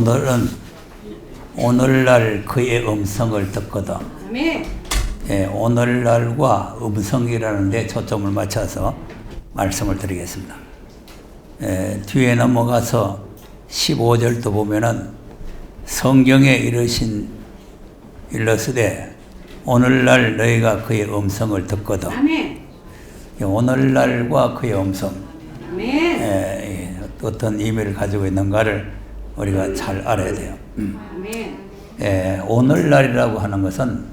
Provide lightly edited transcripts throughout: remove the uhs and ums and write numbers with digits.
오늘은 오늘날 그의 음성을 듣거든. 아멘. 예, 오늘날과 음성이라는 데 초점을 맞춰서 말씀을 드리겠습니다. 뒤에 넘어가서 15절도 보면은 성경에 일러스되 오늘날 너희가 그의 음성을 듣거든. 아멘. 오늘날과 그의 음성, 아멘. 어떤 의미를 가지고 있는가를 우리가 잘 알아야 돼요. 아멘. 오늘날이라고 하는 것은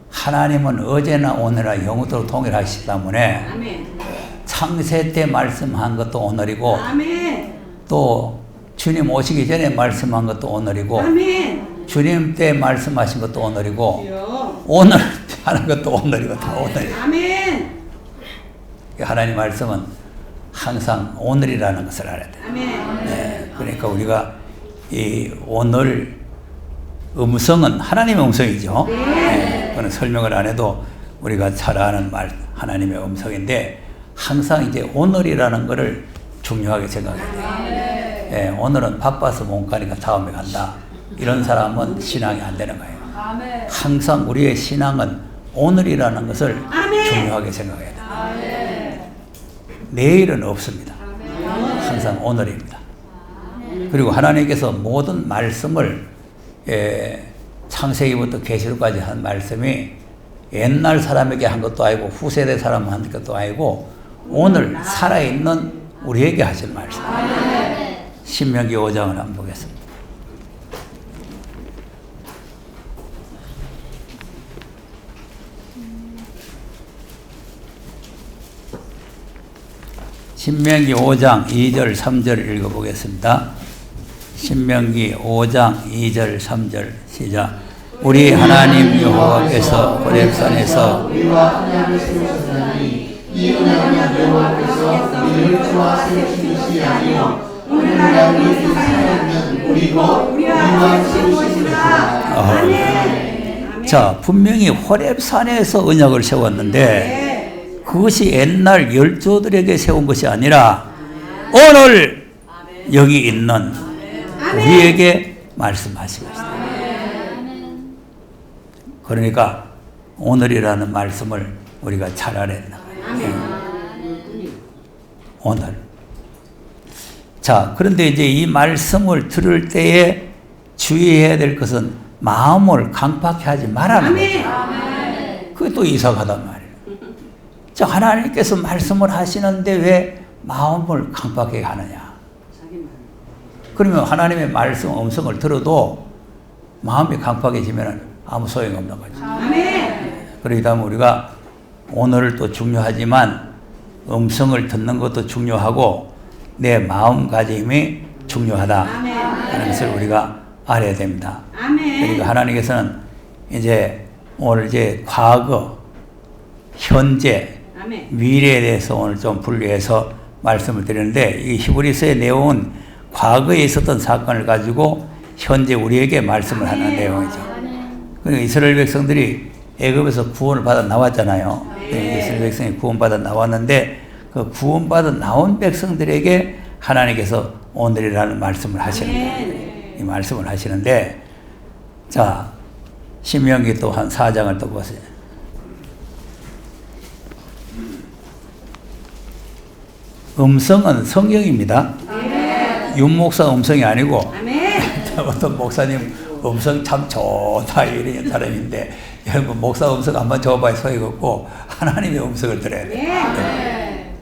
하나님은 어제나 오늘나 영원토록 동일하시기 때문에 아멘. 창세 때 말씀한 것도 오늘이고 아멘. 또 주님 오시기 전에 말씀한 것도 오늘이고 아멘. 주님 때 말씀하신 것도 오늘이고 주여. 오늘 하는 것도 오늘이고 다 오늘이에요. 아멘. 하나님 말씀은 항상 오늘이라는 것을 알아야 돼요. 아멘. 그러니까 우리가 이 오늘 음성은 하나님의 음성이죠. 그건 설명을 안 해도 우리가 잘 아는 말 하나님의 음성인데 항상 이제 오늘이라는 것을 중요하게 생각해야 돼요. 오늘은 바빠서 못 가니까 다음에 간다. 이런 사람은 신앙이 안 되는 거예요. 항상 우리의 신앙은 오늘이라는 것을 중요하게 생각해야 돼요. 내일은 없습니다. 항상 오늘입니다. 그리고 하나님께서 모든 말씀을 창세기부터 계시록까지 한 말씀이 옛날 사람에게 한 것도 아니고 후세대 사람 한 것도 아니고 오늘 살아있는 우리에게 하신 말씀. 신명기 5장을 한번 보겠습니다. 신명기 5장 2절 3절 읽어보겠습니다. 신명기 5장 2절 3절 시작. 우리 하나님 여호와께서 호렙산에서 우리와 언약을 세우셨나니 이 언약은 여호와께서 우리를 주와 세우신 것이 아니요 오늘날 우리 살아있는 우리고 우리와 세우신 것이라. 아멘. 자, 분명히 호렙산에서 언약을 세웠는데 그것이 옛날 열조들에게 세운 것이 아니라 오늘 여기 있는 우리에게 말씀하신 것이다. 그러니까 오늘이라는 말씀을 우리가 잘 알아야 된다. 오늘. 자, 그런데 이제 이 말씀을 들을 때에 주의해야 될 것은 마음을 강팍해 하지 말라는 거죠. 그게 또 이상하단 말이에요. 자, 하나님께서 말씀을 하시는데 왜 마음을 강팍하게 하느냐? 그러면 하나님의 말씀 음성을 들어도 마음이 강팍해지면 아무 소용이 없는 거죠. 그러기 때문에 우리가 오늘을 또 중요하지만 음성을 듣는 것도 중요하고 내 마음가짐이 중요하다 하는 것을 우리가 알아야 됩니다. 그러니까 하나님께서는 이제 오늘 이제 과거, 현재, 미래에 대해서 오늘 좀 분리해서 말씀을 드리는데 이 히브리서의 내용은 과거에 있었던 사건을 가지고 현재 우리에게 말씀을 하는 내용이죠. 그러니까 이스라엘 백성들이 애굽에서 구원을 받아 나왔잖아요. 이스라엘 백성이 구원받아 나왔는데 그 구원받아 나온 백성들에게 하나님께서 오늘이라는 말씀을 하시는 거예요. 이 말씀을 하시는데 자, 신명기 또 한 4장을 또 보세요. 음성은 성경입니다. 윤목사 음성이 아니고 어떤 목사님 음성 참 좋다 이런 사람인데 여러분 목사 음성 한번 줘봐야 소용이 없고 하나님의 음성을 들어야 돼요.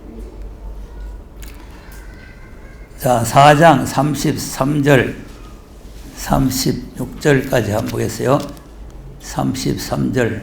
자, 4장 33절 36절까지 한번 보겠어요. 33절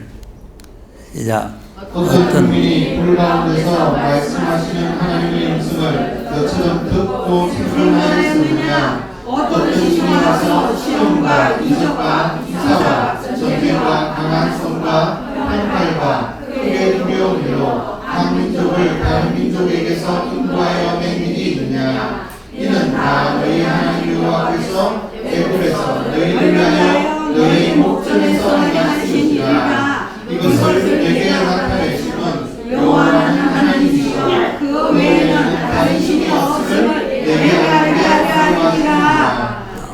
시작. 어떤 국민이 불 가운데서 말씀하시는 하나님의 음성을 너처럼 듣고 생존하였느냐? 어떤 신이 와서 시험과 이적과 기사와 전쟁과 강한 손과 활칼과 크게 두려운 일로 한 민족을 다른 민족에게서 인도하여 낸 일이 있느냐? 이는 다 너희 하나님 여호와께서 애굽에서 너희를 위하여 너희 목전에서 행하신 것이라. 이것을 내게 나타내시는 여호와는 하나님이시여 그 외에는 다른 신이 없음을 내게 알게 하려 하니라.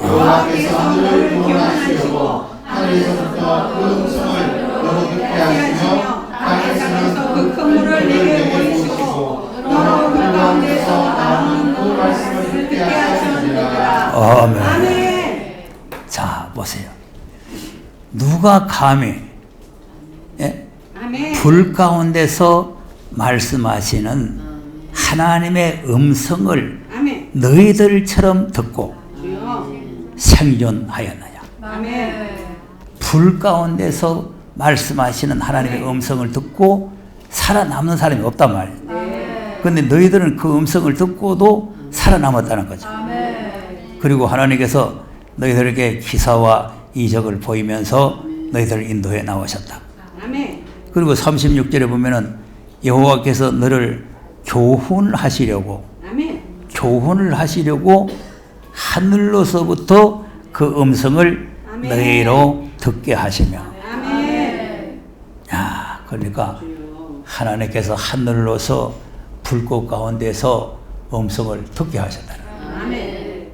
여호와께서 아멘. 아멘. 자, 보세요. 누가 감히 예? 아멘. 불 가운데서 말씀하시는 하나님의 음성을 아멘. 너희들처럼 듣고 주여. 생존하였느냐? 아멘. 불 가운데서 말씀하시는 하나님의 음성을 듣고 살아남는 사람이 없단 말이에요. 그런데 너희들은 그 음성을 듣고도 살아남았다는 거죠. 그리고 하나님께서 너희들에게 기사와 이적을 보이면서 너희들을 인도해 나오셨다. 아멘. 그리고 36절에 보면은 여호와께서 너를 교훈하시려고 아멘. 교훈을 하시려고 하늘로서부터 그 음성을 아멘. 너희로 듣게 하시며 아멘. 야, 그러니까 주여. 하나님께서 하늘로서 불꽃 가운데서 음성을 듣게 하셨다는 거예요. 아멘.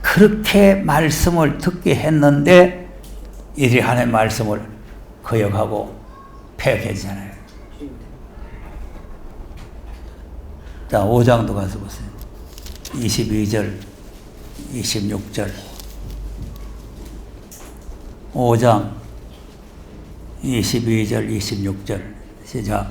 그렇게 말씀을 듣게 했는데 이들이 하나님의 말씀을 거역하고 폐역했잖아요. 자, 5장도 가서 보세요. 22절, 26절. 5장 22절, 26절. 시작.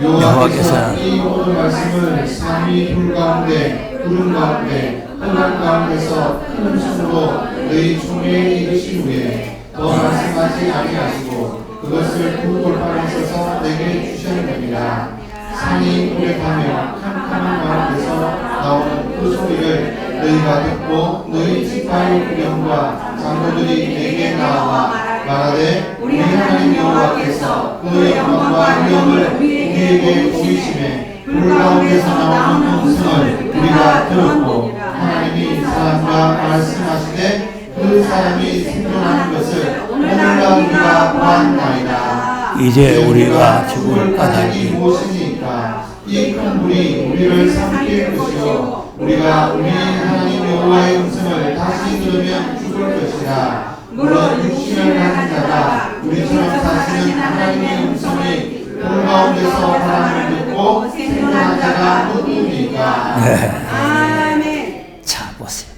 여호와께서 이 모든 말씀을 삼위 불 가운데 구름 가운데 흑암 가운데서 큰 음성으로 너희 중에 이르신 후에 더 말씀하지 아니하시고 그것을 두 돌판에 써서 내게 주셨느니라. 산이 불에 타며 캄캄한 가운데서 나오는 그 소리를 너희가 듣고 너희 지파의 구령과 장로들이 내게 나와 말하되 우리 하나님 여호와께서 그의 영광과 위엄을 우리에게 보이심에 불 가운데서 나오는 음성을 우리가 들었고 하나님이 사람과 말씀하시되 그 사람이 생존하는 것을 오늘날 우리가 보았나이다. 이제 우리가 죽을 까닭이 무엇이니까 이 큰 불이 우리를 삼킬 것이요 우리가 우리 하나님 여호와의 음성을 다시 들으면 죽을 것이라. 물론 육신을 가진 자가 우리처럼 사시는 하나님의 음성이 불 가운데서 바람을 듣고 생존한 자가 누구입니까? 네. 아멘. 자, 보세요.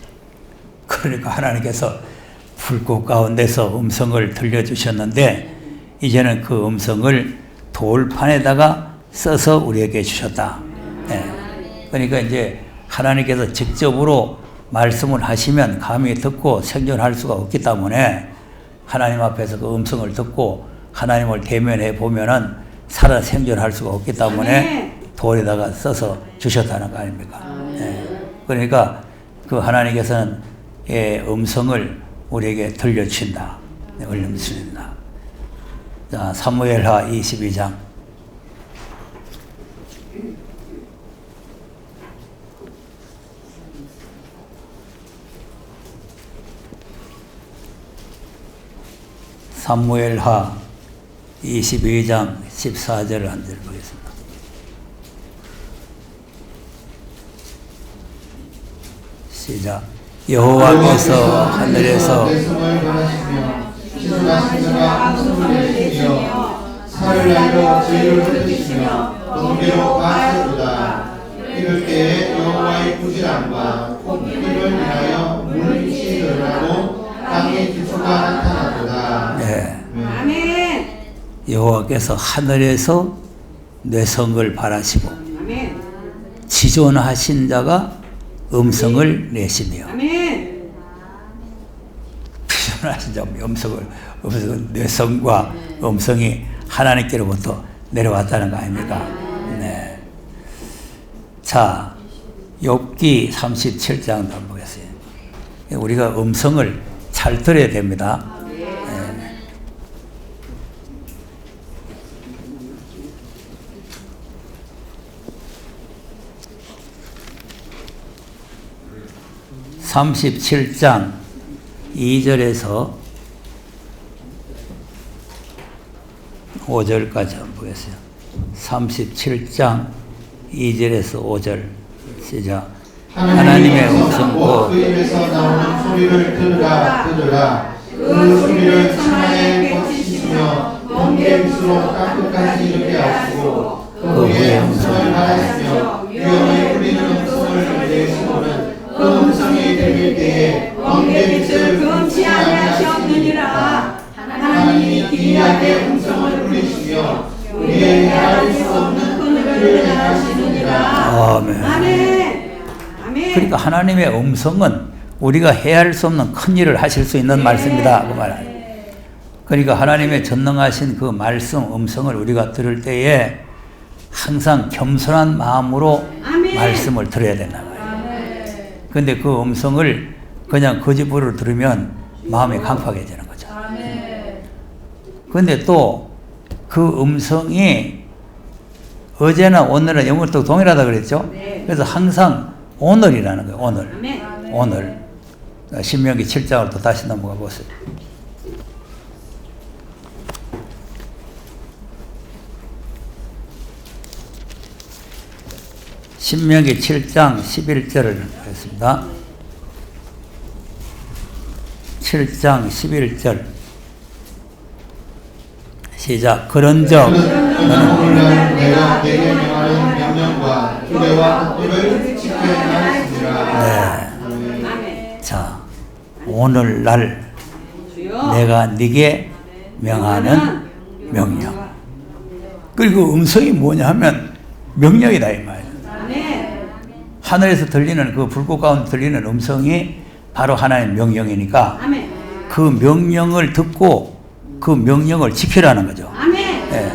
그러니까 하나님께서 불꽃 가운데서 음성을 들려주셨는데 이제는 그 음성을 돌판에다가 써서 우리에게 주셨다. 네. 그러니까 이제 하나님께서 직접으로 말씀을 하시면 감히 듣고 생존할 수가 없기 때문에 하나님 앞에서 그 음성을 듣고 하나님을 대면해 보면은 살아 생존할 수가 없기 때문에 돌에다가 써서 주셨다는 거 아닙니까? 네. 그러니까 그 하나님께서는 음성을 우리에게 들려주신다. 네, 얼른 믿습니다. 자, 사무엘하 22장. 사무엘하 22장 14절 한 절 보겠습니다. 시작. 여호와께서 하늘에서 내성을 변하시며 지존하신 자가 웃음을 내시며 살을 날려 죄를 흩으시며 번개로 가셨도다. 이럴 때에 여호와의 부지런과 폭풍을 인하여 물빛이 드러나고 땅의 기초가 나타났도다. 네. 아멘. 여호와께서 하늘에서 뇌성을 바라시고 아멘. 지존하신 자가 음성을 내시며 아멘. 지존하신 자 음성을 뇌성과 음성이 하나님께로부터 내려왔다는 거 아닙니까? 네. 자, 욥기 37장 한번 보겠어요. 우리가 음성을 잘 들어야 됩니다. 네. 37장 2절에서 5절까지 한번 보겠어요. 37장 2절에서 5절 시작. 하나님의 음성과 그 입에서 나오는 소리를 들으라. 그 소리를 천하에 뻗치시며 번개빛으로 땅끝까지 이르게 하시고 그 후에 음성을 말하시며 위험에 울리는 음성을 우리에게 음성을 불리시며 우리의 헤아릴 수 없는 큰 일을 행하시느니라. 아멘. 아멘. 아멘. 그러니까 하나님의 음성은 우리가 헤아릴 수 없는 큰 일을 하실 수 있는 말씀이다. 그 말이에요. 그러니까 하나님의 전능하신 그 말씀, 음성을 우리가 들을 때에 항상 겸손한 마음으로 아멘. 말씀을 들어야 된다 말이에요. 그런데 그 음성을 그냥 거짓부로 들으면 마음이 강팍해지는 거죠. 그런데 또 그 음성이 어제나 오늘은 영어도 동일하다 그랬죠? 네. 그래서 항상 오늘이라는 거예요. 오늘. 아멘. 오늘. 신명기 7장으로 또 다시 넘어가 보세요. 신명기 7장 11절을 하겠습니다. 7장 11절 시작. 그런즉 너는 오늘날 내가 내게 명하는 명령과 규례와 법도를 지켜야 하였으니라. 아멘. 자, 오늘날 주여. 내가 네게 명하는 명령. 그리고 음성이 뭐냐 하면 명령이다 이 말이에요. 아멘. 하늘에서 들리는 그 불꽃 가운데 들리는 음성이 바로 하나님의 명령이니까 아멘. 그 명령을 듣고 그 명령을 지키라는 거죠. 아멘. 예.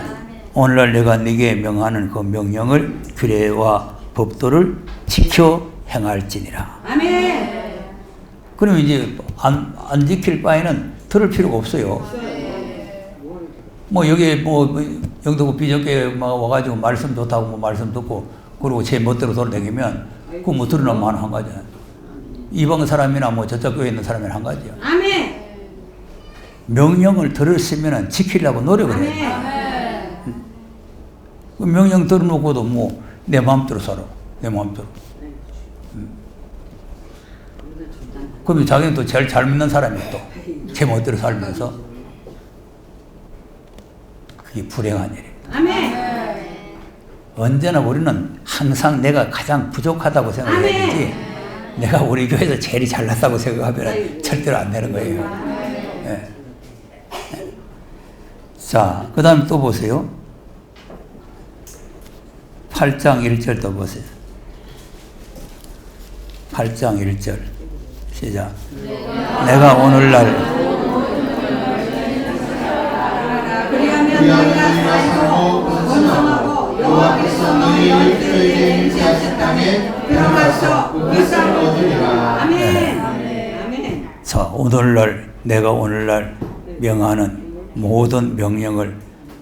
오늘날 내가 네게 명하는 그 명령을 규례와 법도를 지켜 행할지니라. 아멘. 그러면 이제 안 지킬 바에는 들을 필요가 없어요. 뭐 여기 뭐 영도구 비적교회 와가지고 말씀 좋다고 뭐 말씀 듣고 그리고 제 멋대로 돌아다니면 그거 뭐 들으려면 한 가지야. 이방 사람이나 뭐 저쪽 교회에 있는 사람이나 한 가지야. 아멘. 명령을 들었으면 지키려고 노력을 해요. 아멘. 그 명령 들어놓고도 뭐 내 마음대로 살아. 내 마음대로. 그럼 자기는 또 제일 잘 믿는 사람이 또 제 멋대로 살면서 그게 불행한 일이에요. 아멘. 언제나 우리는 항상 내가 가장 부족하다고 생각해야 되지 내가 우리 교회에서 제일 잘났다고 생각하면 절대로 안 되는 거예요. 예. 자, 그 다음에 또 보세요. 8장 1절 또 보세요. 8장 1절 시작. 내가 오늘날 그리하면 너희가 살고 번성하고 여호와께서 너희 열조에게 맹세하신 땅에 들어가서 그 땅을 얻으리라. 아멘. 아멘. 자, 오늘날 내가 오늘날 명하는 모든 명령을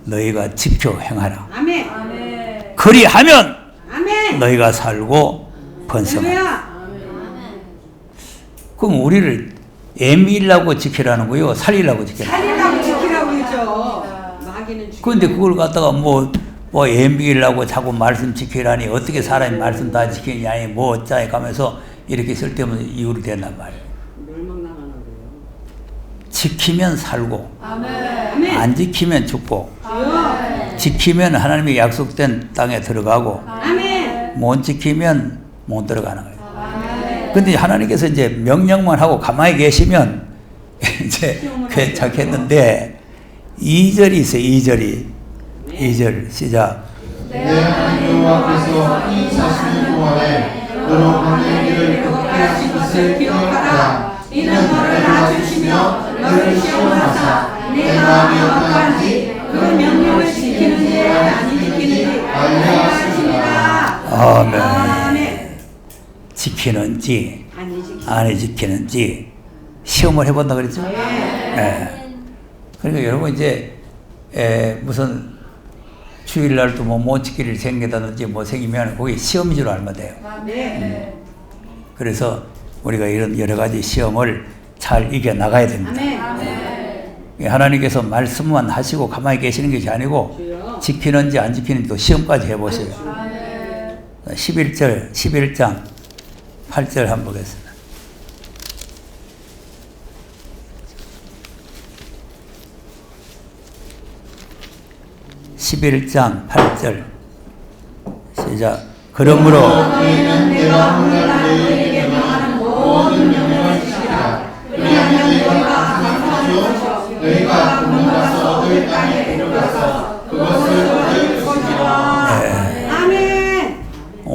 너희가 지켜 행하라. 아멘. 그리하면 아멘. 너희가 살고 번성하라. 할렐루야. 그럼 우리를 애밀라고 지키라는 거요, 살리라고 지키라는 거예요. 살리라고 지키라고 그러죠. 마귀는 죽이고. 그런데 그걸 갖다가 뭐 애밀라고 자꾸 말씀 지키라니 어떻게 사람이 말씀 다 지키냐니 뭐 어쩌니 가면서 이렇게 쓸데없는 이유를 댄단 말이에요. 멸망당하나 그래요. 지키면 살고 아멘. 안 지키면 죽고 주여. 지키면 하나님의 약속된 땅에 들어가고 아멘. 못 지키면 못 들어가는 거예요. 근데 하나님께서 이제 명령만 하고 가만히 계시면 이제 괜찮겠는데 2절이 있어요. 2절 시작. 내 하나님 여호와께서 이 40년 동안에 너로 광야의 길을 걷게 하신 것을 기억하라. 이는 너를 낮추시며 너를 시험하사 내가 기억하는지 그 명령을 지키는지 아니 지키는지 알려 하시니라. 아멘. 아멘. 지키는지 아니 지키. 안 지키는지 시험을 해본다 그랬죠? 네. 그러니까 여러분 이제 무슨 주일날도 뭐 못 지킬 일이 생긴다든지 뭐 생기면 거기 시험인 줄 알면 돼요. 네. 그래서 우리가 이런 여러 가지 시험을 잘 이겨 나가야 됩니다. 아멘. 하나님께서 말씀만 하시고 가만히 계시는 것이 아니고 지키는지 안 지키는지 또 시험까지 해보세요. 11장 8절 한번 보겠습니다. 11장 8절 시작. 그러므로 너희는 내가 오늘날 너희에게 명하는 모든 명령을 지키라. 그리하면 너희가 강성하시오. 너희가 공문가서 얻을 땅에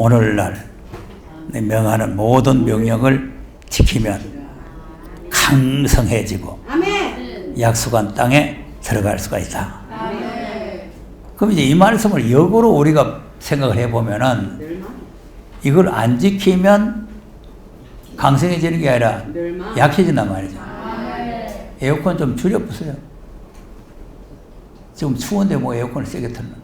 오늘날 명하는 모든 명령을 지키면 강성해지고 아멘. 약속한 땅에 들어갈 수가 있다. 그럼 이제 이 말씀을 역으로 우리가 생각을 해보면은 이걸 안 지키면 강성해지는 게 아니라 약해진단 말이죠. 에어컨 좀 줄여보세요. 지금 추운데 뭐 에어컨을 세게 틀면.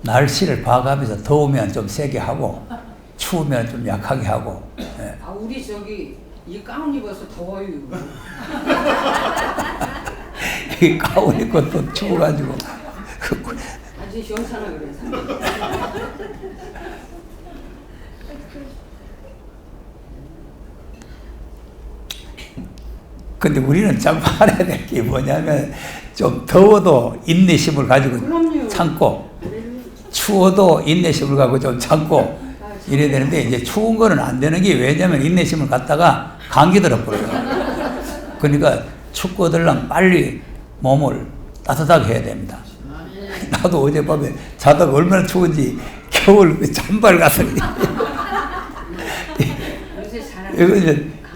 날씨를 봐가면서 더우면 좀 세게 하고 추우면 좀 약하게 하고. 예. 아 우리 저기 이 가운 입어서 더워요. 이 가운 입고 또 추워가지고. 아주 시원찮아 그래서. 근데 우리는 자꾸 알아야 될 게 뭐냐면 좀 더워도 인내심을 가지고 그럼요. 참고 추워도 인내심을 가지고 좀 참고 이래야 되는데 이제 추운 거는 안 되는 게 왜냐면 인내심을 갖다가 감기 들어버려요. 그러니까 춥거들랑 빨리 몸을 따뜻하게 해야 됩니다. 나도 어젯밤에 자다가 얼마나 추운지 겨울 잠발 가서 요새 잘하는. 이거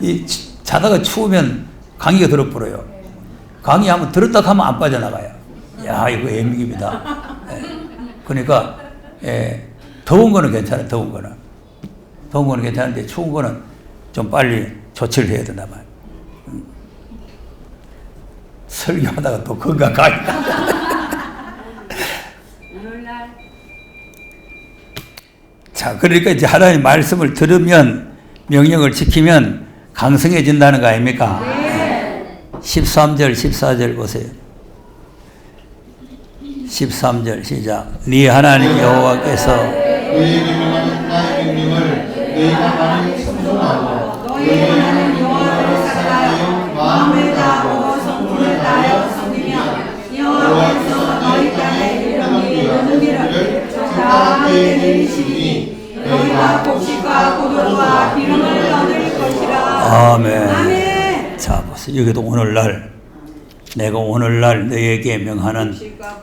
이제 자다가 추우면 감기가 들어버려요. 감기 한번 들었다 하면 안 빠져나가요. 야, 이거 애미깁니다. 그러니까, 더운 거는 괜찮아요, 더운 거는. 더운 거는 괜찮은데, 추운 거는 좀 빨리 조치를 해야 된단 말이에요. 설교하다가 또 건강 가니까. 오늘날 자, 그러니까 이제 하나님 말씀을 들으면, 명령을 지키면 강성해진다는 거 아닙니까? 13절, 14절 보세요. 13절 시작. 네 하나님 여호와께서 너희에게 명하는 나의 명령을 너희가 많이 청종하고 너희 하나님 여호와를 사랑하여 마음을 다하고 성품을 다하여 섬기며 여호와께서 너희 땅에 이런 일을 너희를 다 너희에게 내리시니 너희가 곡식과 고도와 기름을 얻을 것이라. 아멘. 아멘. 자, 보세요. 여기도 오늘날 내가 오늘날 너희에게 명하는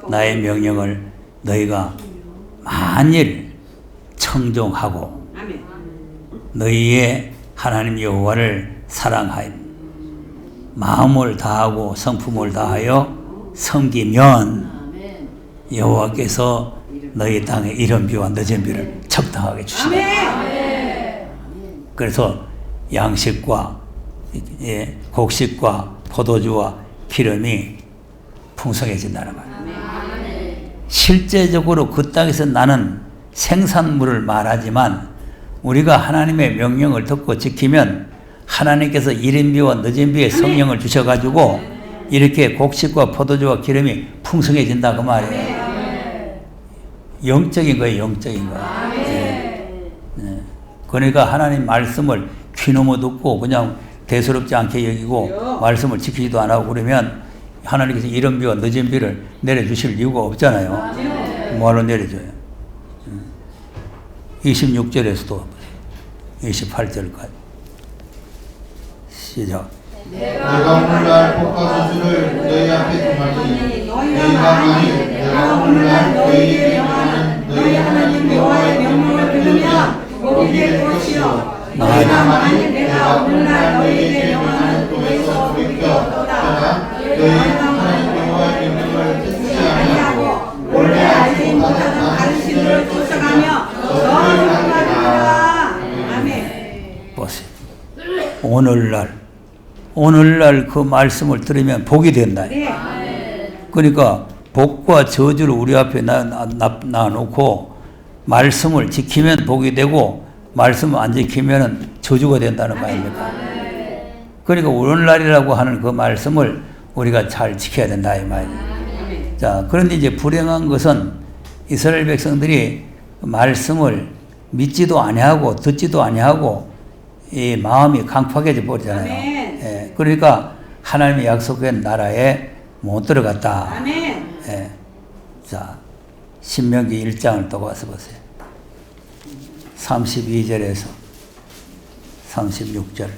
나의 명령을 너희가 만일 청종하고 아멘. 너희의 하나님 여호와를 사랑하여 마음을 다하고 성품을 다하여 섬기면 여호와께서 너희 땅에 이른 비와 늦은 비를 적당하게 주시다. 아멘. 그래서 양식과 곡식과 포도주와 기름이 풍성해진다는 거예요. 실제적으로 그 땅에서 나는 생산물을 말하지만 우리가 하나님의 명령을 듣고 지키면 하나님께서 이른 비와 늦은 비의 성령을 주셔가지고 이렇게 곡식과 포도주와 기름이 풍성해진다 그 말이에요. 영적인 거예요, 영적인 거. 그러니까 하나님 말씀을 귀nom어 듣고 그냥 대수롭지 않게 여기고 말씀을 지키지도 안 하고 그러면 하나님께서 이른 비와 늦은 비를 내려주실 이유가 없잖아요. 뭐하러 내려줘요? 26절에서도 28절까지 시작. 내가 오늘날 복과 저주를 너희 앞에 두마니 너희가 만일 내가 오늘날 너희에게 명하는 너희 하나님 여호와의 명령을 들으면 복이 될 것이요 너희가 만일 내가 오늘날 너희에게 명하는 도에서 돌이켜 떠나 너희 하나님 여호와의 명령을 듣지 아니하고 원래 알지 못하는 다른 신들을 쫓아가며 너를 하리라. 아멘. 보세요. 오늘날 그 말씀을 들으면 복이 된다. 그러니까 복과 저주를 우리 앞에 놔놓고 말씀을 지키면 복이 되고 말씀을 안 지키면 저주가 된다는 거 아닙니까? 그러니까 오늘날이라고 하는 그 말씀을 우리가 잘 지켜야 된다 이 말이에요. 자, 그런데 이제 불행한 것은 이스라엘 백성들이 말씀을 믿지도 아니하고 듣지도 아니하고 이 마음이 강팍해져 버리잖아요. 예, 그러니까 하나님의 약속한 나라에 못 들어갔다. 아멘. 예. 자, 신명기 1장을 또 가서 보세요. 32절에서 36절.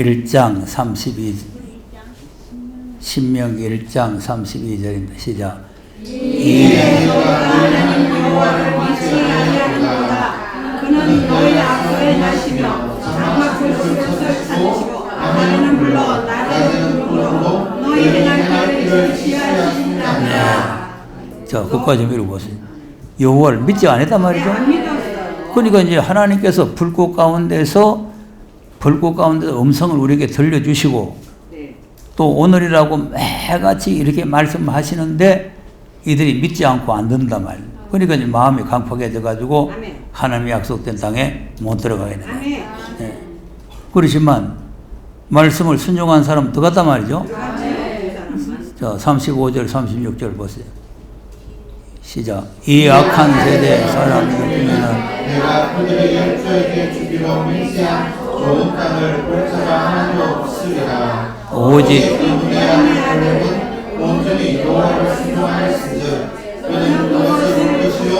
1장 32 신명기 1장 32절입니다. 시작. 이에 너희가 하나님 여호와를 믿지 아니하는도다. 그는 너희 앞서에 나시며 장막 굴속을 찾으시고 나는 물론 낮에는 구름으로 너희 행할 길을 지시하시니라. 자, 그까지 읽어보세요. 여호와를 믿지 않았단 말이죠. 안 믿었어요. 그러니까 이제 하나님께서 불꽃 가운데서 음성을 우리에게 들려주시고 네. 또 오늘이라고 매같이 이렇게 말씀하시는데 이들이 믿지 않고 안 듣는단 말이에요. 그러니까 이제 마음이 강팍해져 가지고 아멘. 하나님의 약속된 땅에 못 들어가게 되는 거예요. 아멘. 예. 그렇지만 말씀을 순종한 사람은 들어갔단 말이죠. 자, 35절 36절 보세요. 시작. 이 악한 세대 사람들 보면은 내가 그들의 열조에게 주기로 맹세한 좋은 땅을 볼자가 하나도 없으리라. 오직 그분의 하나님은 온전히 여호와를 순종하였은즉 그는 그것을 볼 것이요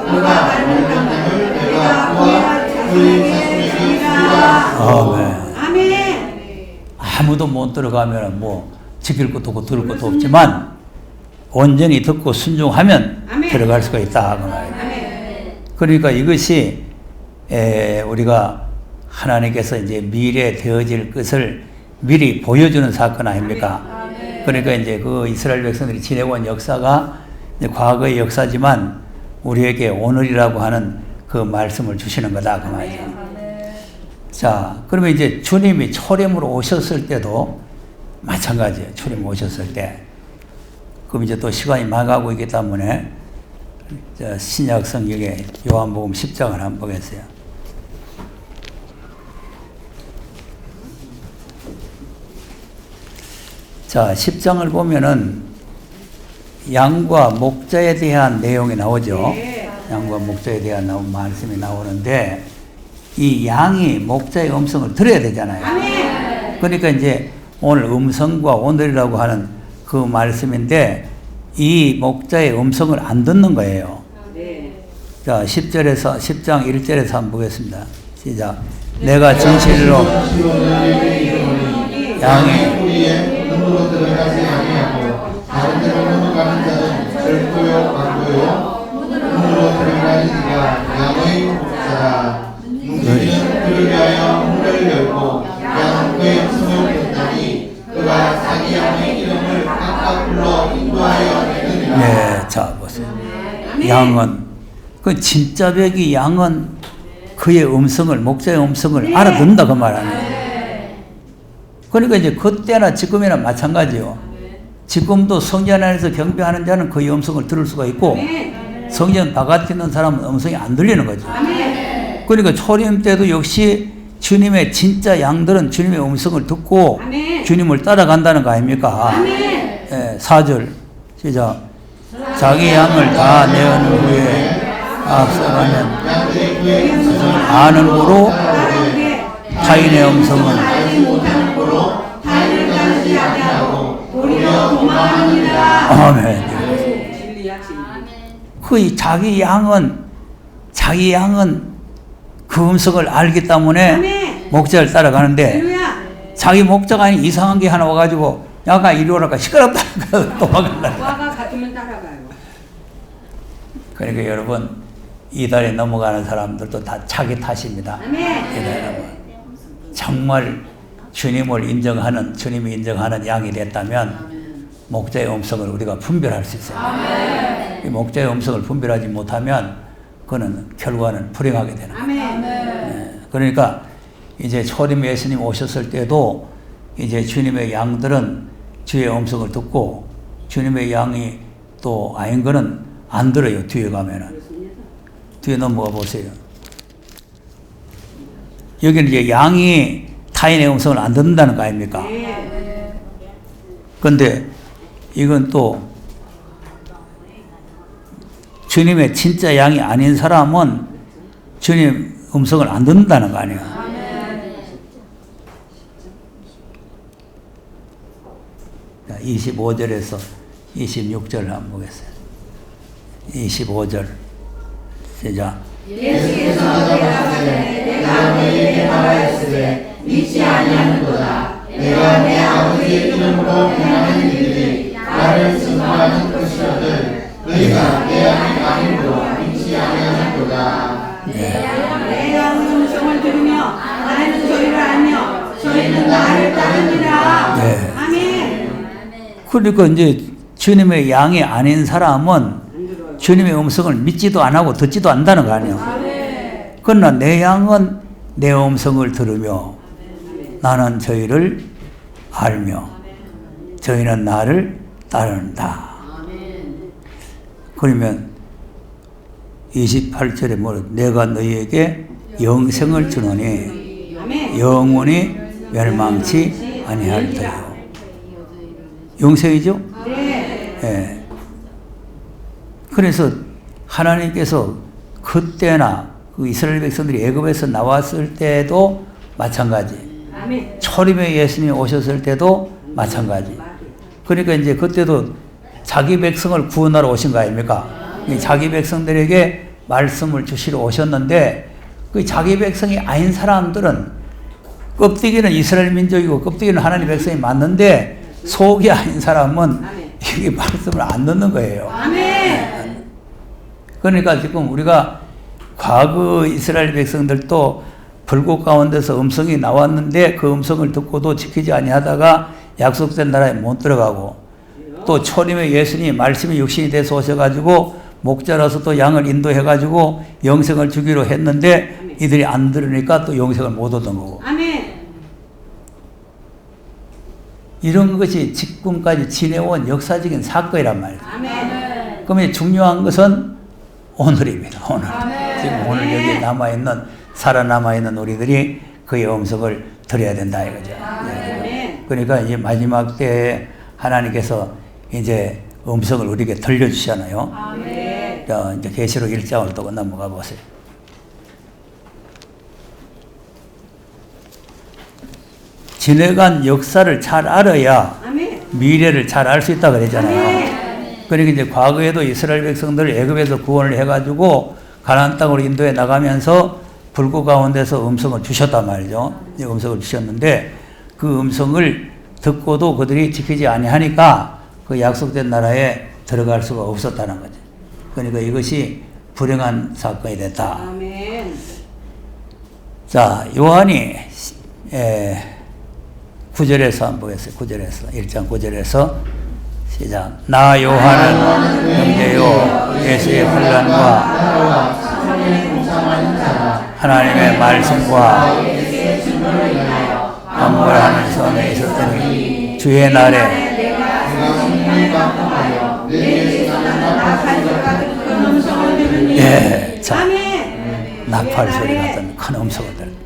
그가 알는 땅을 내가 그와 그의 자손에게 주리라. 아멘. 아멘. 아무도 못 들어가면 뭐 지킬 것도 없고 들을 것도 없지만 온전히 듣고 순종하면 아멘. 들어갈 수가 있다 그 말이에요. 아멘. 그러니까 이것이 우리가 하나님께서 이제 미래 되어질 것을 미리 보여주는 사건 아닙니까? 그러니까 이제 그 이스라엘 백성들이 지내고 온 역사가 이제 과거의 역사지만 우리에게 오늘이라고 하는 그 말씀을 주시는 거다 그 말이죠. 자, 그러면 이제 주님이 초림으로 오셨을 때도 마찬가지예요. 주님 오셨을 때. 그럼 이제 또 시간이 막아가고 있기 때문에 신약 성경에 요한복음 10장을 한번 보겠어요. 자, 10장을 보면은 양과 목자에 대한 내용이 나오죠. 양과 목자에 대한 말씀이 나오는데 이 양이 목자의 음성을 들어야 되잖아요. 그러니까 이제 오늘 음성과 오늘이라고 하는 그 말씀인데 이 목자의 음성을 안 듣는 거예요. 네. 자, 10절에서 10장 1절에서 한번 보겠습니다. 시작. 내가 진실로 양의 우리의 눈으로 들어가지 아니하고 다른 데로 넘어가는 자는 절도요 광도요 눈으로 들어가는 이가 양의 목자라. 문지기는 그를 위하여 문을 열고 양은 그의 음성을 듣다니 그가 자기 양의 이름을 각각 불러 인도하여 내느니라. 네, 자 보세요. 양은 그 진짜 백이 양은 그의 음성을 목자의 음성을 알아듣는다 그 말 아니에요. 그러니까 이제 그때나 지금이나 마찬가지요. 지금도 성전 안에서 경배하는 자는 그의 음성을 들을 수가 있고 성전 바깥에 있는 사람은 음성이 안 들리는 거죠. 그러니까 초림 때도 역시 주님의 진짜 양들은 주님의 음성을 듣고 주님을 따라간다는 거 아닙니까? 예, 4절 시작. 자기 양을 다 내어놓은 후에 앞서가면 양들이 그의 음성을 아는 고로 타인의 음성은 타인을 아니하고 도리어 도망합니다. 아멘. 진리야 진리. 그 자기 양은 그 음성을 알기 때문에 아멘. 목자를 따라가는데 할렐루야. 자기 목자가 아닌 이상한 게 하나 와가지고 야가 이리 오라까 시끄럽다니까 도망간다. 과가 같으면 따라가요. 그러니까 여러분 이달에 넘어가는 사람들도 다 자기 탓입니다. 아멘. 이달에 정말 주님을 인정하는 주님이 인정하는 양이 됐다면 목자의 음성을 우리가 분별할 수 있어요. 이 목자의 음성을 분별하지 못하면 그는 결과는 불행하게 되는 거예요. 아멘. 네. 그러니까 이제 초림 예수님 오셨을 때도 이제 주님의 양들은 주의 음성을 듣고 주님의 양이 또 아닌 거는 안 들어요. 뒤에 가면은. 뒤에 넘어가 보세요. 여기는 이제 양이 타인의 음성을 안 듣는다는 거 아닙니까? 근데 이건 또 주님의 진짜 양이 아닌 사람은 주님 음성을 안 듣는다는 거 아니에요. 25절에서 26절을 한번 보겠어요. 25절 시작. 예수께서 대답하시되 내가 너희에게 말하였으되 믿지 아니하는도다. 내가 내 아버지의 이름으로 행하는 일들이 나를 증거하는 것이거든 너희가 내 양이 아니므로 믿지 아니하는도다. 내 양은 음성을 들으며 나는 저희를 알며 저희는 나를 따르니라. 네. 아멘. 그러니까 이제 주님의 양이 아닌 사람은 주님의 음성을 믿지도 안 하고 듣지도 않는다는 거 아니에요. 그러나 내 양은 내 음성을 들으며 나는 저희를 알며 저희는 나를 따른다. 그러면 28절에 뭐 내가 너희에게 영생을 주노니 아멘. 영원히 멸망치 아니할 터요. 영생이죠? 네. 예. 그래서 하나님께서 그때나 그 이스라엘 백성들이 애굽에서 나왔을 때도 마찬가지. 아멘. 초림에 예수님이 오셨을 때도 마찬가지. 그러니까 이제 그때도 자기 백성을 구원하러 오신 거 아닙니까? 이 자기 백성들에게 말씀을 주시러 오셨는데 그 자기 백성이 아닌 사람들은 껍데기는 이스라엘 민족이고 껍데기는 하나님 백성이 맞는데 속이 아닌 사람은 이 말씀을 안 듣는 거예요. 아멘. 그러니까 지금 우리가 과거 이스라엘 백성들도 불꽃 가운데서 음성이 나왔는데 그 음성을 듣고도 지키지 아니하다가 약속된 나라에 못 들어가고 또 초림에 예수님이 말씀이 육신이 돼서 오셔가지고 목자라서 또 양을 인도해가지고 영생을 주기로 했는데 이들이 안 들으니까 또 영생을 못 얻은 거고 아멘. 이런 것이 지금까지 지내온 역사적인 사건이란 말이에요. 아멘. 그러면 중요한 것은 오늘입니다. 오늘. 아멘. 지금 오늘 여기에 남아있는 살아남아있는 우리들이 그의 음성을 들어야 된다 이거죠. 네. 그러니까 이제 마지막 때에 하나님께서 이제 음성을 우리에게 들려주시잖아요. 아멘. 자, 이제 계시록 1장으로 또 넘어가 보세요. 지나간 역사를 잘 알아야 아멘. 미래를 잘 알 수 있다 그랬잖아요. 아멘. 그러니까 이제 과거에도 이스라엘 백성들을 애굽에서 구원을 해가지고 가나안 땅으로 인도해 나가면서 불꽃 가운데서 음성을 주셨단 말이죠. 음성을 주셨는데 그 음성을 듣고도 그들이 지키지 아니하니까 그 약속된 나라에 들어갈 수가 없었다는 거죠. 그러니까 이것이 불행한 사건이 됐다. 아멘. 자, 요한이 9절에서 한번 보겠어요. 9절에서 1장 9절에서 시작. 나 요한은 형제요 예수의 환난과 하나님의 말씀과 안물하는 섬에 있었더니 주의 날에 예, 자, 나팔 소리 같은 큰 음성을 들었다.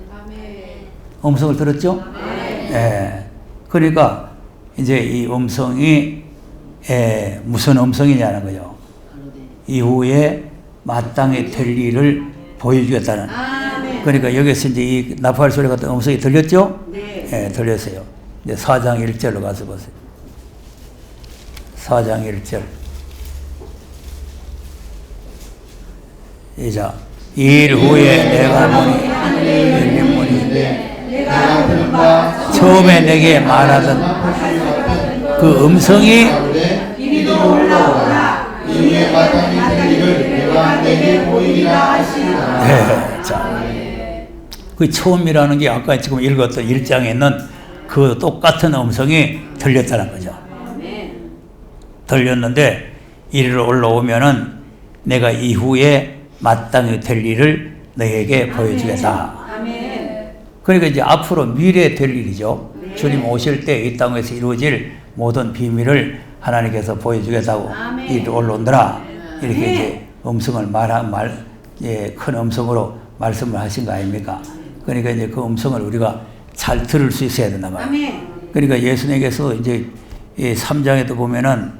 음성을 들었죠? 예. 그러니까 이제 이 음성이 무슨 음성이냐는 거죠. 이후에 마땅히 될 일을 보여주겠다는. 그러니까 여기서 이제 이 나팔 소리 같은 음성이 들렸죠? 네. 예, 들렸어요. 이제 4장 1절로 가서 보세요. 4장 1절. 이자 일 후에 내가 보니 열린 문이 처음에 내게 말하던 그 음성이 이리로 올라오라. 이에 마땅히 될 일을 내가 내게 보이리라 하시니라. 네, 자, 그 처음이라는 게 아까 지금 읽었던 1장에 있는 그 똑같은 음성이 들렸다는 거죠. 들렸는데 이리로 올라오면은 내가 이후에 마땅히 될 일을 너에게 보여주겠다. 그러니까 이제 앞으로 미래에 될 일이죠. 주님 오실 때 이 땅에서 이루어질 모든 비밀을 하나님께서 보여주겠다고 이리로 올라온더라. 이렇게 이제 음성을 큰 음성으로 말씀을 하신 거 아닙니까? 그러니까 이제 그 음성을 우리가 잘 들을 수 있어야 된단 말이에요. 그러니까 예수님께서 이제 3장에도 보면은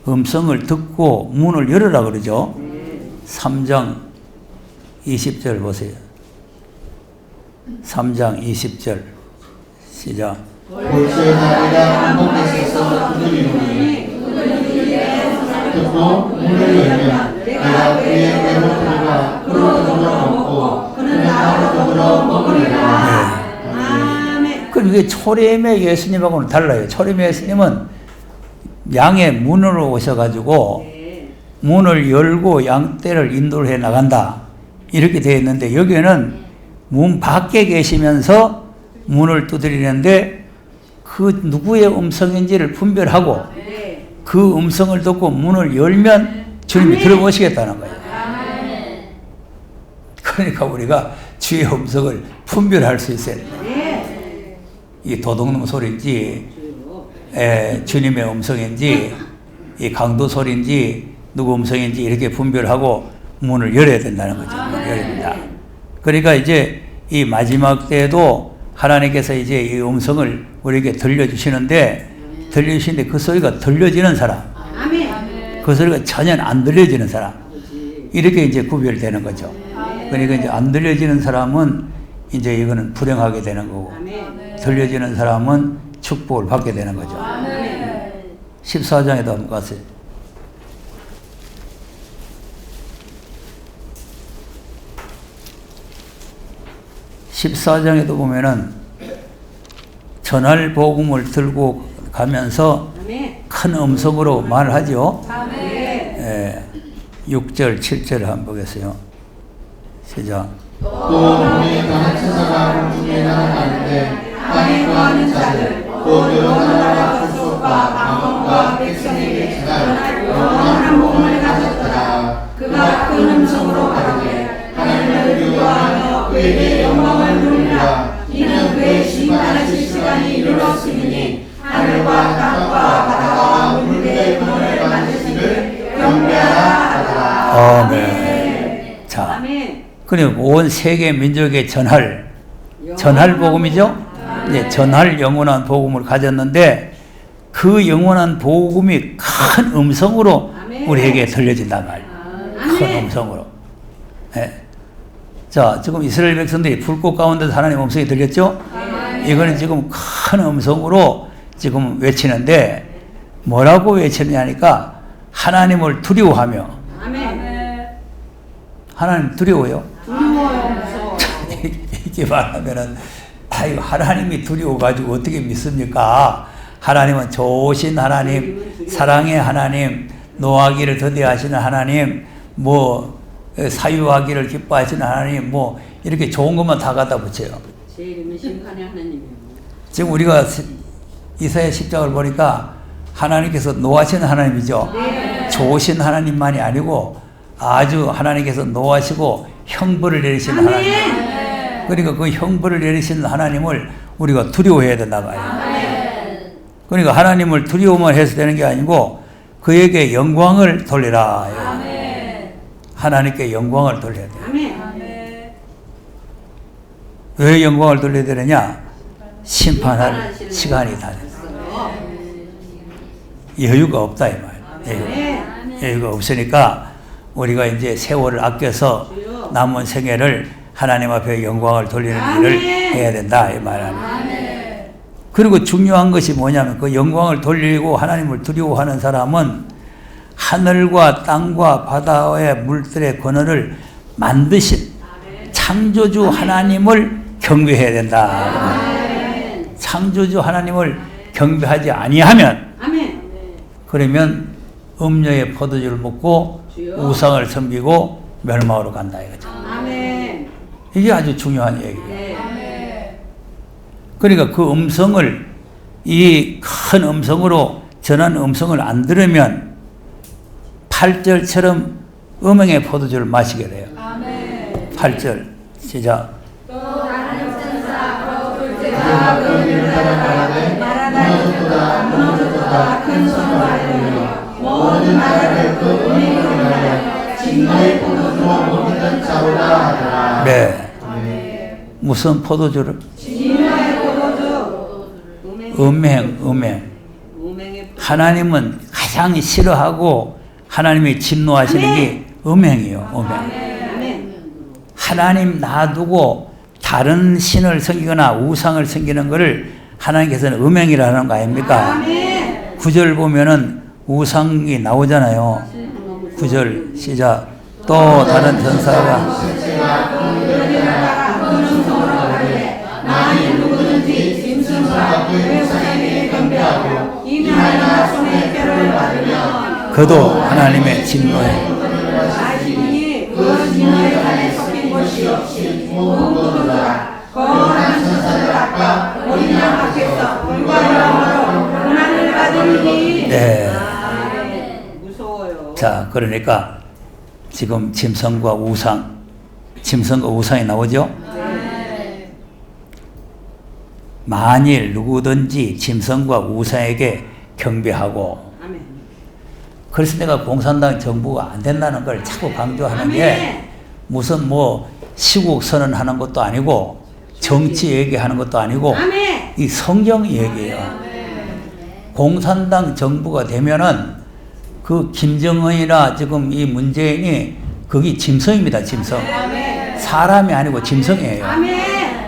음성을 듣고 문을 열으라 그러죠. 3장 20절 보세요. 3장 20절 시작. 볼지어다 내가 한복에서 두드리노니 듣고 문을 열면 내가 그의 배로 들어가 그로 더불어 먹고 그는 나로 더불어 먹으리라. 아멘. 그게 초림의 예수님하고는 달라요. 초림의 예수님은 양의 문으로 오셔가지고 네. 문을 열고 양떼를 인도를 해 나간다. 이렇게 되어 있는데 여기는 문 밖에 계시면서 문을 두드리는데 그 누구의 음성인지를 분별하고 네. 그 음성을 듣고 문을 열면 주님이 들어오시겠다는 거예요. 그러니까 우리가 주의 음성을 분별할 수 있어야 돼요. 네. 이 도둑놈 소리인지 주요. 주님의 음성인지 이 강도 소리인지 누구 음성인지 이렇게 분별하고 문을 열어야 된다는 거죠. 문을 열어야 된다. 그러니까 이제 이 마지막 때에도 하나님께서 이제 이 음성을 우리에게 들려주시는데 들려주시는데 그 소리가 들려지는 사람, 아멘. 그 소리가 전혀 안 들려지는 사람, 아버지. 이렇게 이제 구별되는 거죠. 그러니까 이제 안 들려지는 사람은 이제 이거는 불행하게 되는 거고 아멘. 들려지는 사람은 축복을 받게 되는 거죠. 14장에도 한번 가세요. 14장에도 보면은 전할 복음을 들고 가면서 아멘. 큰 음성으로 말하죠. 아멘. 6절, 7절을 한번 보겠어요. 시작. 또 우리 다른 천사가 공중에 날아가는데 땅에 거하는 자들 또 여러 나라와 족속과 방언과 백성에게 전할 영원한 복음을 가졌더라. 그가 큰 음성으로 가르되 하나님을 기도하며 그에게 영광을 돌리라. 이는 그의 심판하실 시간이 이르렀으니 하늘과 땅과 바다와 물들의 근원을 만드시기를 경배하라 하더라. 아멘. 자, 아멘. 그리고 온 세계 민족에 전할 복음이죠. 네, 전할 영원한 복음을 가졌는데 그 영원한 복음이 큰 음성으로 아멘. 우리에게 들려진단 말이에요. 큰 음성으로. 네. 자, 지금 이스라엘 백성들이 불꽃 가운데서 하나님 음성이 들렸죠? 이거는 지금 큰 음성으로 지금 외치는데 뭐라고 외치느냐니까 하나님을 두려워하며. 아멘. 하나님 두려워요? 두려워요. 이렇게 말하면은 아유 하나님이 두려워가지고 어떻게 믿습니까? 하나님은 좋으신 하나님, 사랑의 하나님, 노하기를 더디하시는 하나님, 뭐 사유하기를 기뻐하시는 하나님, 뭐 이렇게 좋은 것만 다 갖다 붙여요. 제 이름은 심판의 하나님이요. 지금 우리가 이사야 10장을 보니까 하나님께서 노하시는 하나님이죠. 좋으신 하나님만이 아니고 아주 하나님께서 노하시고 형벌을 내리시는 하나님. 그러니까 그 형벌을 내리시는 하나님을 우리가 두려워해야 된다 말이에요. 그러니까 하나님을 두려워만 해서 되는 게 아니고 그에게 영광을 돌리라. 하나님께 영광을 돌려야 돼요. 아멘. 왜 영광을 돌려야 되느냐? 심판할 시간이 다 됐어. 여유가 없다 이 말이에요. 여유가 없으니까 우리가 이제 세월을 아껴서 남은 생애를 하나님 앞에 영광을 돌리는 일을 해야 된다 이 말이에요. 그리고 중요한 것이 뭐냐면 그 영광을 돌리고 하나님을 두려워하는 사람은 하늘과 땅과 바다의 물들의 권한을 만드신 창조주 하나님을 경배해야 된다. 창조주 하나님을 경배하지 아니하면 그러면 음료의 포도주를 먹고 우상을 섬기고 멸망으로 간다 이거죠. 이게 아주 중요한 얘기예요. 그러니까 그 음성을 이 큰 음성으로 전하는 음성을 안 들으면 8절처럼 음행의 포도주를 마시게 돼요. 8절 시작. 모든 나라를 그 은혜로 인하여 진노의 포도주와 먹이던 자로다 하더라. 네. 무슨 포도주를? 진노의 포도주. 음행. 음행의 하나님은 가장 싫어하고 하나님이 진노하시는 게 음행이에요. 음행. 아멘. 하나님 놔두고 다른 신을 섬기거나 우상을 섬기는 것을 하나님께서는 음행이라는 거 아닙니까? 9절 보면은 우상이 나오잖아요. 9절 시작. 또 다른 전사가 나는 누구든지 짐승과 이마이나 손에 표를 받으며 그도 하나님의 진노에 자신이 그 진노의 잔에 섞인 것이 없이 무궁무도다. 거룩한 천사들 앞과 어린 양 앞에서 불과 영으로 고난을 받으니. 네. 무서워요. 자, 그러니까 지금 짐승과 우상이 나오죠? 만일 누구든지 짐승과 우상에게 경배하고, 아멘. 그래서 내가 공산당 정부가 안 된다는 걸 자꾸 강조하는 게 무슨 뭐 시국 선언하는 것도 아니고 정치 얘기하는 것도 아니고 아멘. 이 성경 얘기예요. 공산당 정부가 되면은 그 김정은이나 지금 이 문재인이 거기 짐승입니다. 짐승. 사람이 아니고 짐승이에요. 아멘.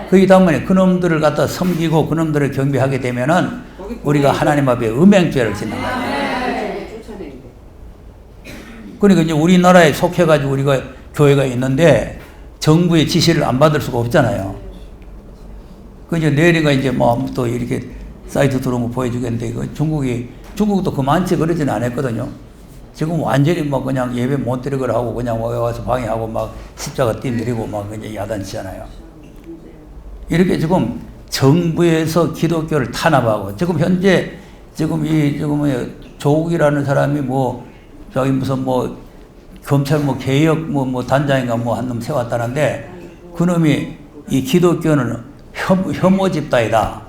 그렇기 때문에 그놈들을 갖다 섬기고 그놈들을 경배하게 되면은 우리가 하나님 앞에 음행죄를 짓는 거예요. 쫓아내야 돼. 그러니까 이제 우리나라에 속해가지고 우리가 교회가 있는데 정부의 지시를 안 받을 수가 없잖아요. 그 이제 내일인가 이제 뭐 또 이렇게 사이트 들어온 거 보여주겠는데 그 중국도 그만치 그러지는 않았거든요. 지금 완전히 뭐 그냥 예배 못 드리거나 하고 그냥 와서 방해하고 막 십자가 띠들이고 막 이제 야단치잖아요. 이렇게 지금 정부에서 기독교를 탄압하고 지금 현재 지금 조국이라는 사람이 뭐 저기 무슨 뭐 검찰 뭐 개혁 뭐 단장인가 뭐 한 놈 세웠다는데 그놈이 이 기독교는 혐오 집단이다.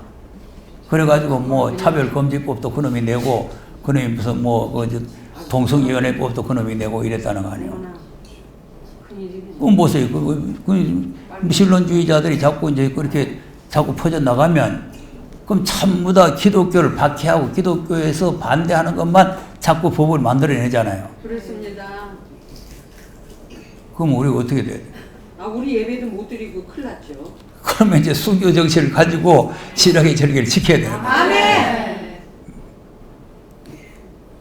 그래가지고 뭐 차별금지법도 그놈이 내고 그놈이 무슨 뭐 동성연애법도 그놈이 내고 이랬다는 거 아니에요. 그건 보세요. 그 무신론주의자들이 자꾸 이제 그렇게 자꾸 퍼져 나가면 그럼 전부 다 기독교를 박해하고 기독교에서 반대하는 것만 자꾸 법을 만들어내잖아요. 그렇습니다. 그럼 우리가 어떻게 돼야 돼? 우리 예배도 못 드리고 큰일 났죠. 그러면 이제 수교 정신을 가지고 실하게 절개를 지켜야 되는 거예요. 아멘.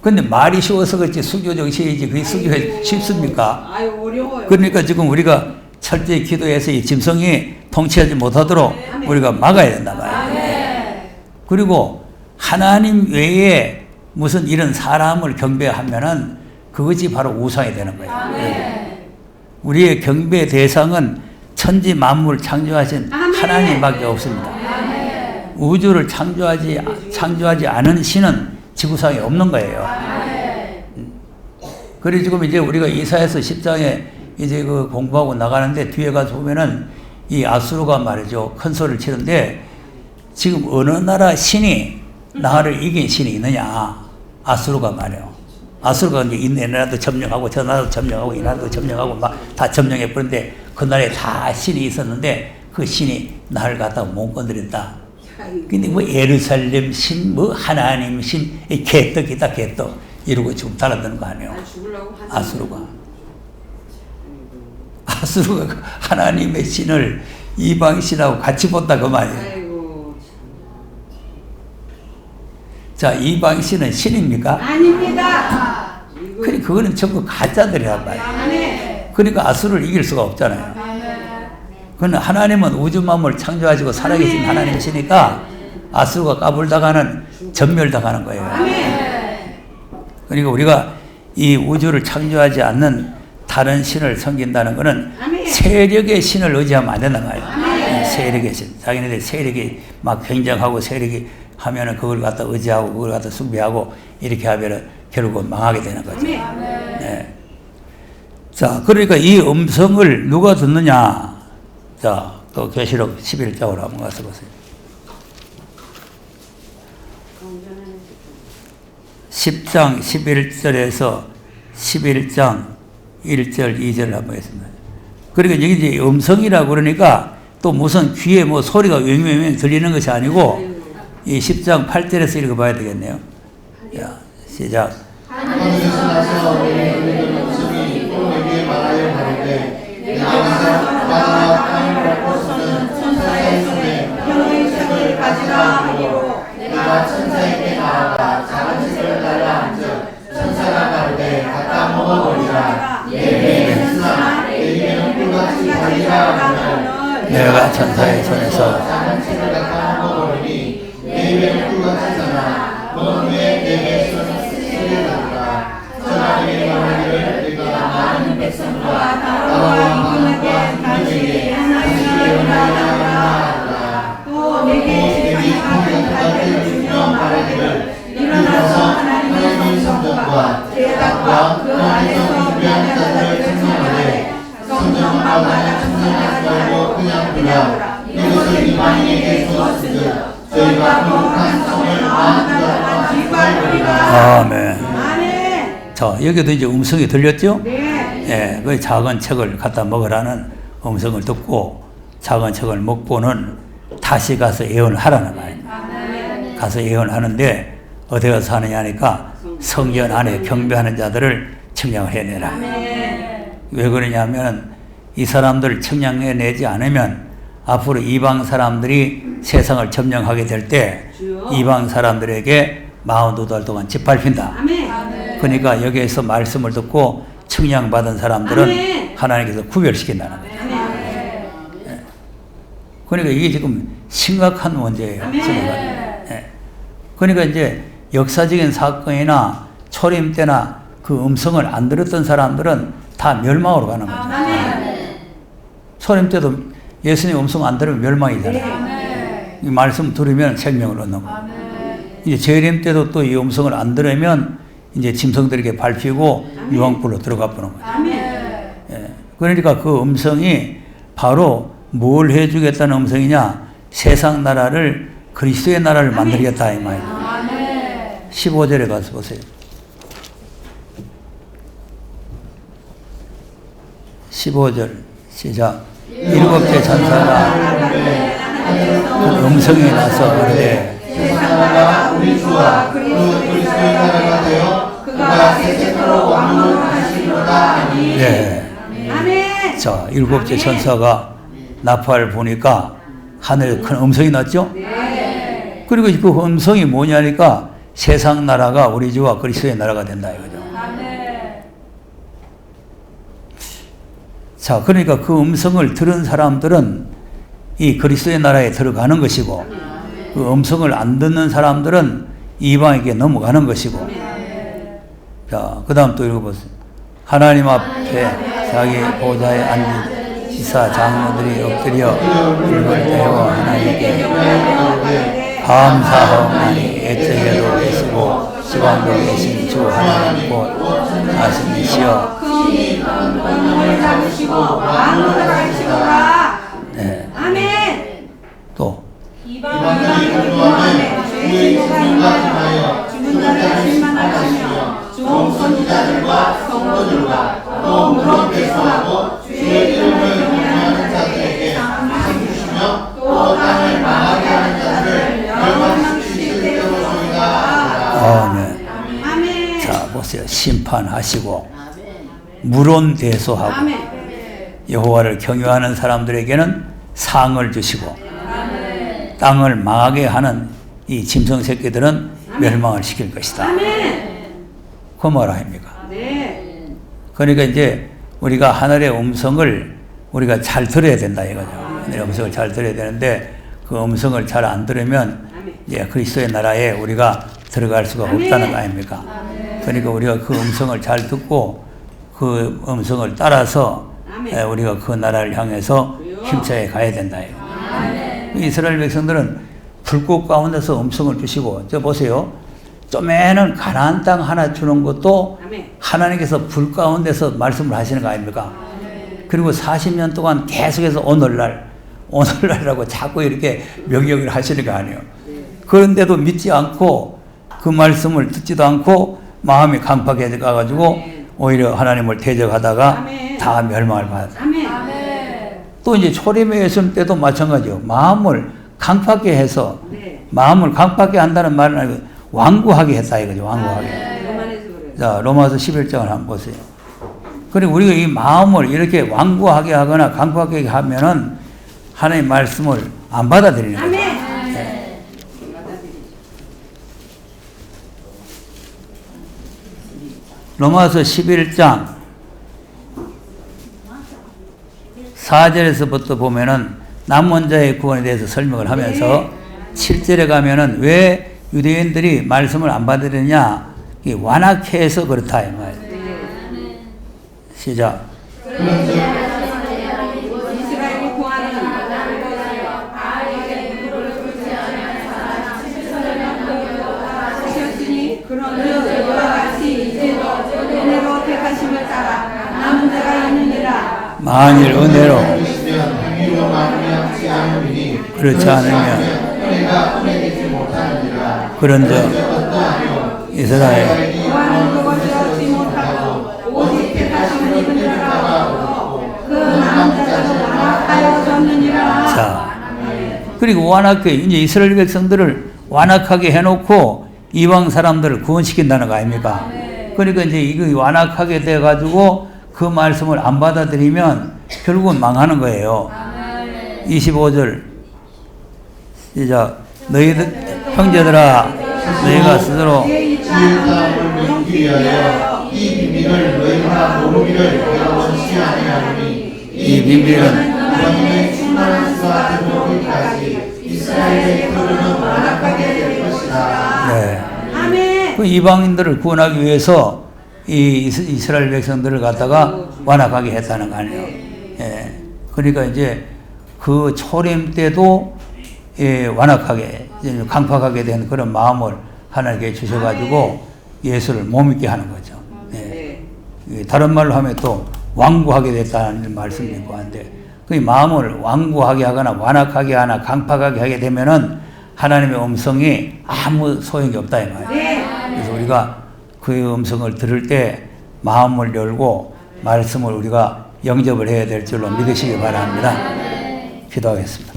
근데 말이 쉬워서 그렇지 수교 정신이지 그게 수교가 쉽습니까? 아유 어려워요. 그러니까 지금 우리가 철저히 기도해서 이 짐승이 통치하지 못하도록 우리가 막아야 된다 말이에요. 그리고 하나님 외에 무슨 이런 사람을 경배하면은 그것이 바로 우상이 되는 거예요. 우리의 경배 대상은 천지 만물 창조하신 하나님밖에 없습니다. 우주를 창조하지 않은 신은 지구상에 없는 거예요. 그래서 지금 이제 우리가 이사야서 10장에 이제 그 공부하고 나가는데 뒤에 가서 보면은 이 아수르가 말이죠. 큰 소리를 치는데 지금 어느 나라 신이 나를 이긴 신이 있느냐. 아수르가 말이에요. 아수르가 이제 이 나라도 점령하고 저 나라도 점령하고 이 나라도 점령하고 막 다 점령해 버렸는데 그 나라에 다 신이 있었는데 그 신이 나를 갖다가 못 건드린다. 근데 뭐 예루살렘 신, 뭐 하나님 신, 이 개떡이다 개떡 이러고 지금 달아드는 거 아니에요. 아수르가 하나님의 신을 이방 신하고 같이 본다 그 말이에요. 자, 이방 신은 신입니까? 아닙니다. 그러니까 그거는 전부 가짜들이란 말이에요. 그러니까 아수르를 이길 수가 없잖아요. 그러나 하나님은 우주 만물을 창조하시고 살아계신 하나님이시니까 아수르가 까불다가는 전멸당하는 거예요. 그러니까 우리가 이 우주를 창조하지 않는 다른 신을 섬긴다는 것은 세력의 신을 의지하면 안 된단 말이에요. 세력의 신. 자기네들 세력이 막 굉장하고 세력이 하면은 그걸 갖다 의지하고 그걸 갖다 숭배하고 이렇게 하면은 결국은 망하게 되는 거죠. 네. 자, 그러니까 이 음성을 누가 듣느냐? 자, 또 계시록 11장으로 한번 가서 보세요. 10장 11절에서 11장 1절 2절을 한번 보겠습니다. 그러니까 여기 이제 음성이라고 그러니까 또 무슨 귀에 뭐 소리가 왱왱왱 들리는 것이 아니고 이 10장 8절에서 읽어봐야 되겠네요. 자, 시작. 하늘에서 나서 들리는 음성이 또 내게 말하여 가로되 내가 바다와 땅을 밟고 서는 천사의 손에 형의 책을 가지라 하기로 내가 천사에게 나아가 작은 책을 달라 앉아 천사가 가로되 갖다 먹어버리라 내 입에는 쓰나 내 입에는 꿀같이 달리라 하면 내가 천사의 손에서 작은 책을 갖다 먹어버리니 내 입에는 꿀같이 사나 먹은 후에 내가 그 안에서 준비한 자들을 청정하되 성전방마다 청정하지 말고 그냥 두라. 이것을 이방인에게 주었으니 저희가 거룩한 성을 마음대로 기뻐하리라. 아멘. 아멘. 자, 여기도 이제 음성이 들렸죠? 네. 예, 그 작은 책을 갖다 먹으라는 음성을 듣고 작은 책을 먹고는 다시 가서 예언을 하라는 말입니다. 가서 예언을 하는데 어디 가서 하느냐 하니까 성전 안에 경배하는 자들을 청량을 해내라. 왜 그러냐면 이 사람들을 청량해내지 않으면 앞으로 이방 사람들이 세상을 점령하게 될 때 이방 사람들에게 42달 동안 짓밟힌다. 아멘. 그러니까 여기에서 말씀을 듣고 청량받은 사람들은 아멘. 하나님께서 구별시킨다는 거예요. 아멘. 그러니까 이게 지금 심각한 문제예요. 아멘. 심각한. 예. 그러니까 이제 역사적인 사건이나 초림 때나 그 음성을 안 들었던 사람들은 다 멸망으로 가는 거죠. 아멘. 초림 때도 예수님 음성 안 들으면 멸망이잖아요. 이 말씀 들으면 생명을 얻는 거예요. 이제 재림 때도 또 이 음성을 안 들으면 이제 짐승들에게 밟히고 유황불로 들어가 보는 거예요. 아멘. 예. 그러니까 그 음성이 바로 뭘 해주겠다는 음성이냐? 세상 나라를 그리스도의 나라를 만들겠다 이 말이에요. 15절에 가서 보세요. 15절 시작. 일곱째 천사가 그 음성이 나서 그러되 세상나라가 우리 주와 그 그리스도의 나라가 되어 그가 세세토록 왕노릇 하시리로다. 예. 아멘. 자, 일곱째 천사가 나팔 보니까 하늘에 큰 음성이 났죠? 그리고 그 음성이 뭐냐니까 세상 나라가 우리 주와 그리스도의 나라가 된다 이거죠. 자, 그러니까 그 음성을 들은 사람들은 이 그리스도의 나라에 들어가는 것이고 그 음성을 안 듣는 사람들은 이방에게 넘어가는 것이고. 자, 그 다음 또 읽어보세요. 하나님 앞에 자기 보좌에 앉은 지사 장로들이 엎드려 불을 대어 하나님께 감사하오나니 애적에도 계시고 시방도 계신 주 하나님 곧 하시니시여. 권능을 잡으시고 왕노릇 하시도다. 네. 아멘. 또 이방인이 공부하며 주의 주님과 하여 죽은 자를 실망하시며 종 선지자들과 성도들과 또 무릎 배송하고 주의 이름을 경외하는 자들에게 상 주시며 또 땅을 망하게 하는 자들을 멸망시킬 때로 소이다. 아멘. 아멘. 자, 보세요. 심판하시고 물론대소하고 아멘. 여호와를 경외하는 사람들에게는 상을 주시고 땅을 망하게 하는 이 짐승 새끼들은 멸망을 시킬 것이다. 아멘. 그 말 아닙니까? 네. 그러니까 이제 우리가 하늘의 음성을 우리가 잘 들어야 된다 이거죠. 하늘의 음성을 잘 들어야 되는데 그 음성을 잘 안 들으면 이제 그리스도의 나라에 우리가 들어갈 수가 없다는 거 아닙니까? 그러니까 우리가 그 음성을 잘 듣고 그 음성을 따라서 우리가 그 나라를 향해서 힘차게 가야 된다. 이스라엘 백성들은 불꽃 가운데서 음성을 주시고, 저 보세요. 쪼매는 가나안 땅 하나 주는 것도 하나님께서 불 가운데서 말씀을 하시는 거 아닙니까? 그리고 40년 동안 계속해서 오늘날이라고 자꾸 이렇게 명령을 하시는 거 아니에요. 그런데도 믿지 않고 그 말씀을 듣지도 않고 마음이 강팍해 가가지고 오히려 하나님을 대적하다가 다 멸망을 받았다. 또 이제 초림의 예수님 때도 마찬가지요. 마음을 강팍해 해서 마음을 강팍해 한다는 말은 아니고 완고하게 했다 이거죠. 완고하게. 자, 로마서 11장을 한번 보세요. 그리고 우리가 이 마음을 이렇게 완고하게 하거나 강팍하게 하면은 하나님의 말씀을 안 받아들이는 거죠. 네. 로마서 11장 4절에서부터 보면은 남은 자의 구원에 대해서 설명을 하면서 7절에 가면은 왜 유대인들이 말씀을 안 받으느냐, 완악해 해서 그렇다 이 말이에요. 시작. 이스라엘이 구하는 하셨으니 그런 이와 같이 이제도 은혜로 만일 은혜로 있으면 행위로 말미암지 않으니 그렇지 않으면 은혜가 은혜되지 못하느니라. 그런즉 어떠하며 이스라엘 구하는 그것을 얻지 못하고 오직 택하심을 입은 자가 없고 그 남자도 완악하여졌느니라. 자, 그리고 완악하게 이제 이스라엘 백성들을 완악하게 해놓고 이방 사람들을 구원시킨다는 거 아닙니까? 그러니까 이제 이거 완악하게 돼가지고 그 말씀을 안 받아들이면 결국은 망하는 거예요. 25절 시작. 너희들 형제들아 너희가 스스로 지혜함을 믿기 위하여 이 비밀을 너희가 모르기를 내가 원치 아니하노니 이 비밀은 너희의 충만한 수와 들어오기까지 이스라엘의 표류는 완악하게 될 것이다. 네. 아멘. 그 이방인들을 구원하기 위해서 이 이스라엘 백성들을 갖다가 완악하게 했다는 거 아니에요. 예. 그러니까 이제 그 초림 때도 예, 완악하게 이제 강팍하게 된 그런 마음을 하나님께 주셔가지고 예수를 못 믿게 하는 거죠. 예. 네. 다른 말로 하면 또 완고하게 됐다는 말씀도 있고 한데 그 마음을 완고하게 하거나 완악하게 하거나 강팍하게 하게 되면은 하나님의 음성이 아무 소용이 없다 이 말이에요. 그래서 우리가 그 음성을 들을 때 마음을 열고 말씀을 우리가 영접을 해야 될 줄로 믿으시기 바랍니다. 기도하겠습니다.